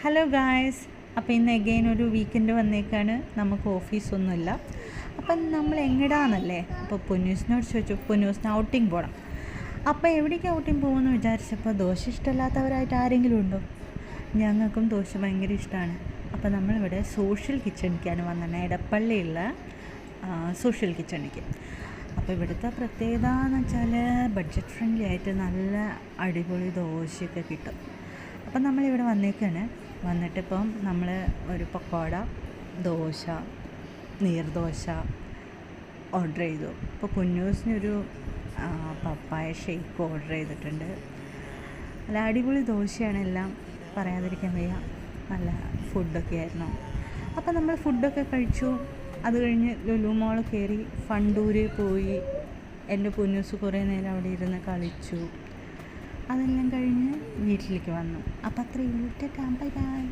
Hello guys, അപ്പോൾ ഇന്ന് again ഒരു വീക്കെൻഡ് വന്നേക്കാണ്. നമുക്ക് ഓഫീസൊന്നുമില്ല. അപ്പം നമ്മൾ എങ്ങടാന്നല്ലേ, അപ്പോൾ പൊന്നൂസിനോട് ചോദിച്ചു, പൊന്നൂസിന് ഔട്ടിങ് പോകണം. അപ്പോൾ എവിടേക്ക് ഔട്ടിങ് പോകുമെന്ന് വിചാരിച്ചപ്പോൾ ദോശ ഇഷ്ടമല്ലാത്തവരായിട്ട് ആരെങ്കിലും ഉണ്ടോ? ഞങ്ങൾക്കും ദോശ ഭയങ്കര ഇഷ്ടമാണ്. അപ്പോൾ നമ്മളിവിടെ സോഷ്യൽ കിച്ചണിക്കാണ് വന്നത്, എടപ്പള്ളിയുള്ള സോഷ്യൽ കിച്ചണിക്ക്. അപ്പോൾ ഇവിടുത്തെ പ്രത്യേകത എന്ന് വെച്ചാൽ ബഡ്ജറ്റ് ഫ്രണ്ട്ലി ആയിട്ട് നല്ല അടിപൊളി ദോശയൊക്കെ കിട്ടും. അപ്പം നമ്മളിവിടെ വന്നിട്ടിപ്പം നമ്മൾ ഒരു പക്കോട, ദോശ, നീർദോശ ഓർഡർ ചെയ്തു. ഇപ്പോൾ കുഞ്ഞൂസിനൊരു പപ്പായ ഷേക്ക് ഓർഡർ ചെയ്തിട്ടുണ്ട്. നല്ല അടിപൊളി ദോശയാണ്, എല്ലാം പറയാതിരിക്കാൻ വയ്യ. നല്ല ഫുഡൊക്കെ ആയിരുന്നു. അപ്പം നമ്മൾ ഫുഡൊക്കെ കഴിച്ചു. അത് കഴിഞ്ഞ് ലുലു മോൾ കയറി ഫണ്ടൂര് പോയി. എൻ്റെ പൊന്നൂസ് കുറേ നേരം അവിടെ ഇരുന്ന് കളിച്ചു. അതെല്ലാം കഴിഞ്ഞ് വീട്ടിലേക്ക് വന്നു. അപ്പോൾ അത്രയേ ഉള്ളൂ. Bye bye.